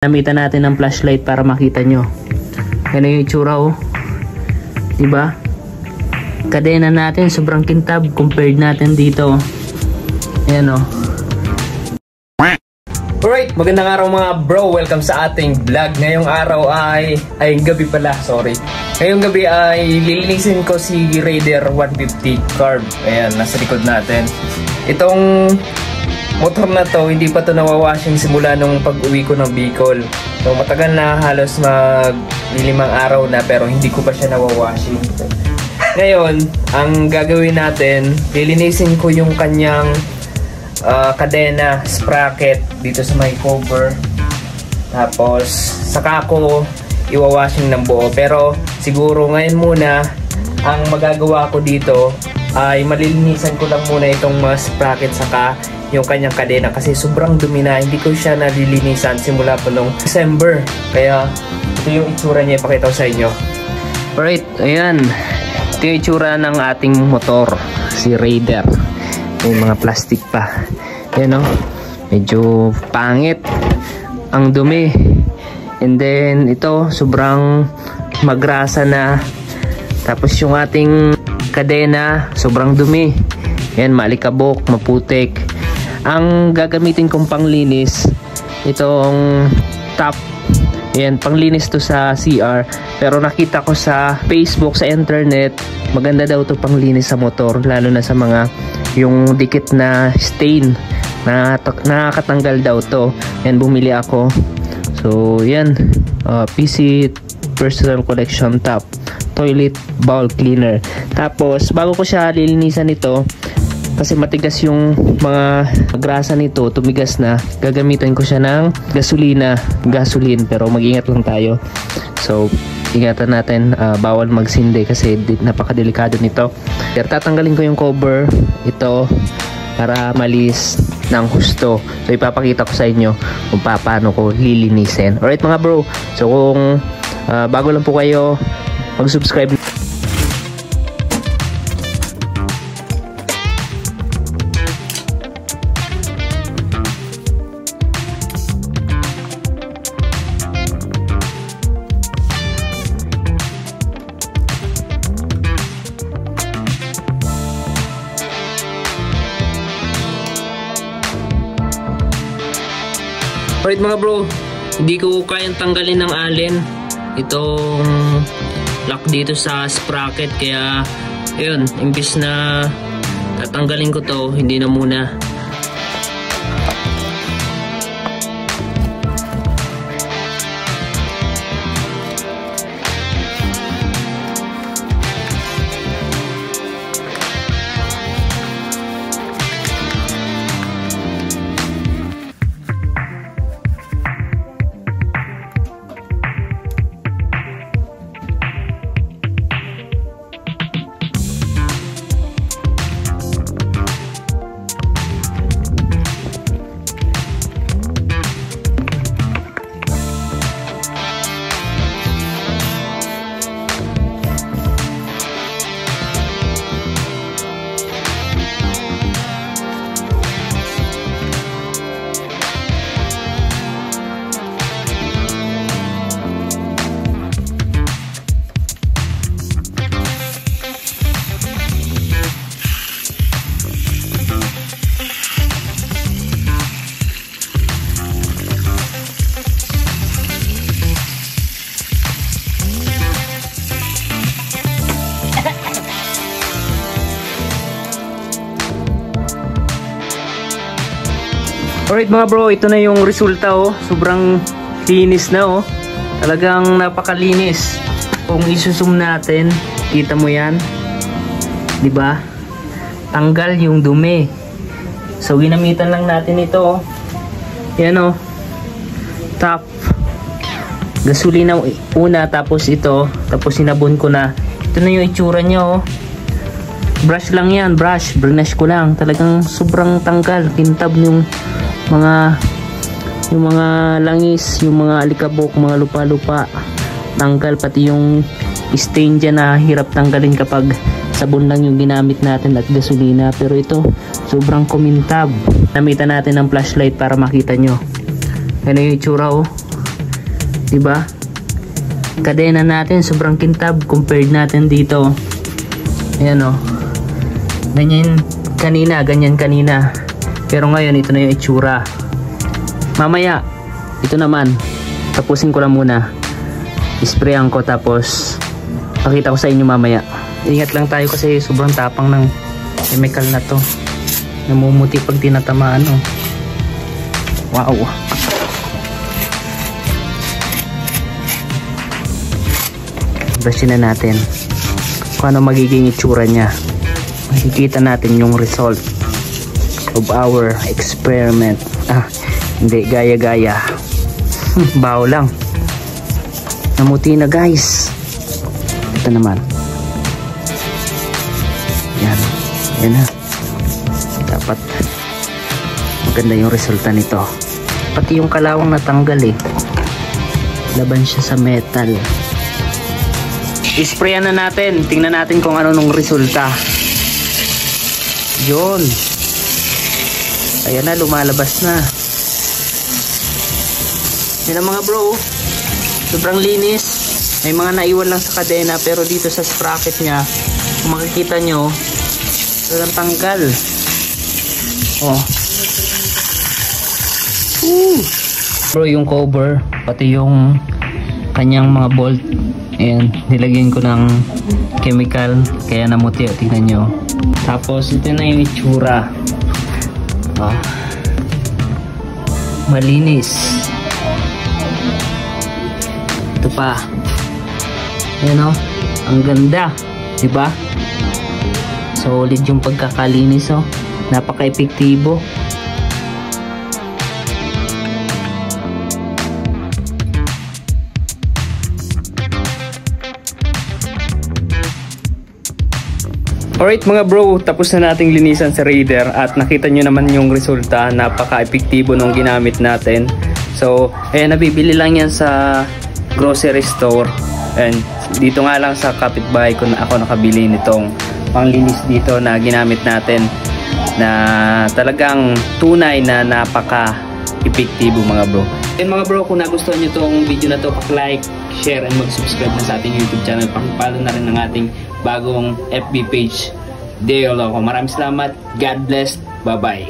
Namitan natin ng flashlight para makita nyo. Yan yung itsura oh. Diba? Kadena natin sobrang kintab compared natin dito. Ayan oh. Alright, magandang araw mga bro. Welcome sa ating vlog. Ngayong araw ay gabi pala, sorry. Ngayong gabi ay lilinisin ko si Raider 150 carb. Ayan, nasa likod natin. Itong motor na to, hindi pa to nawawashing simula nung pag-uwi ko ng Bicol. So matagal na, halos mag-5 araw na, pero hindi ko pa siya nawawashing. Ngayon, ang gagawin natin, lilinisin ko yung kanyang kadena, sprocket dito sa may cover. Tapos saka ko iwawashing ng buo. Pero siguro ngayon muna, ang magagawa ko dito ay malilinisan ko lang muna itong mga sprocket saka yung kanyang kadena, kasi sobrang dumi na, hindi ko siya nalilinisan simula pa nung December. Kaya ito yung itsura niya, ipakita ko sa inyo. Alright, ayan. Ito yung itsura ng ating motor, si Raider. May mga plastic pa. Ayan o, medyo pangit, ang dumi. And then ito, sobrang magrasa na. Tapos yung ating kadena, sobrang dumi. Ayan, malikabok, maputik. Ang gagamitin kong panglinis, itong top. Ayan, panglinis to sa CR. Pero nakita ko sa Facebook, sa internet, maganda daw to panglinis sa motor, lalo na sa mga yung dikit na stain na nakakatanggal daw to. Yan, bumili ako. So yan, PC Personal Collection Top Toilet Bowl Cleaner. Tapos bago ko siya lilinisan ito, kasi matigas yung mga grasa nito, tumigas na, gagamitin ko siya ng gasoline, pero mag-ingat lang tayo. So ingatan natin, bawal magsindi kasi napakadelikado nito. Pero tatanggalin ko yung cover ito para malis ng husto. So ipapakita ko sa inyo kung paano ko lilinisin. Alright mga bro, so kung bago lang po kayo, mag-subscribe. Alright mga bro, hindi ko kayang tanggalin ng allen itong lock dito sa sprocket, kaya ayun, imbis na tatanggalin ko to, hindi na muna. Alright mga bro, ito na yung resulta oh. Sobrang linis na oh. Talagang napakalinis. Kung isusum natin, kita mo yan, diba? Tanggal yung dumi. So ginamitan lang natin ito oh. Yan oh, top gasolina una, tapos ito, tapos sinabon ko na. Ito na yung itsura niya oh. Brush lang yan, brush ko lang. Talagang sobrang tanggal, kintab yung mga langis, yung mga alikabok, mga lupa-lupa, tanggal, pati yung stain dyan na hirap tanggalin kapag sabon lang yung ginamit natin at gasolina. Pero ito, sobrang kumintab. Namitan natin ng flashlight para makita nyo. Yan yung itsura oh. Diba? Kadena natin sobrang kintab compared natin dito. Ayan o. Ganyan kanina. Pero ngayon ito na yung itsura. Mamaya, ito naman. Tapusin ko lang muna. Isprayan ko tapos pakita ko sa inyo mamaya. Ingat lang tayo kasi sobrang tapang ng chemical na to. Namumuti pag tinatamaan o. Wow. Brushin na natin kung ano magiging itsura niya. Makikita natin yung result of our experiment. Hindi gaya-gaya. Baho lang. Namuti na guys. Ito naman. Yan. Yan na. Dapat maganda yung resulta nito. Pati yung kalawang natanggal eh. Laban siya sa metal. Isprayan na natin. Tingnan natin kung ano nung resulta. Yun. Ayan na, lumalabas na. Yan ang mga bro. Sobrang linis. May mga naiwan lang sa kadena. Pero dito sa sprocket nya, kung makikita nyo, walang tanggal. Oh. Bro, yung cover, pati yung kanyang mga bolt, ayan, nilagyan ko ng chemical kaya namuti. Tingnan nyo. Tapos ito na yung itsura. Malinis. Ito pa. Ayan o. Ang ganda. Diba? Solid yung pagkakalinis o. Napaka-epektibo. Alright mga bro, tapos na nating linisan sa Raider at nakita nyo naman yung resulta. Napaka-epektibo nung ginamit natin. So, nabibili lang yan sa grocery store. And dito nga lang sa kapitbahay ko na ako nakabili nitong panglinis dito na ginamit natin, na talagang tunay na napaka-epektibo mga bro. And mga bro, kung nagustuhan nyo tong video na to, like, share, and mag-subscribe na sa ating YouTube channel. Pakipalo na rin ng ating bagong FB page, Deo Loco. Maraming salamat. God bless. Bye-bye.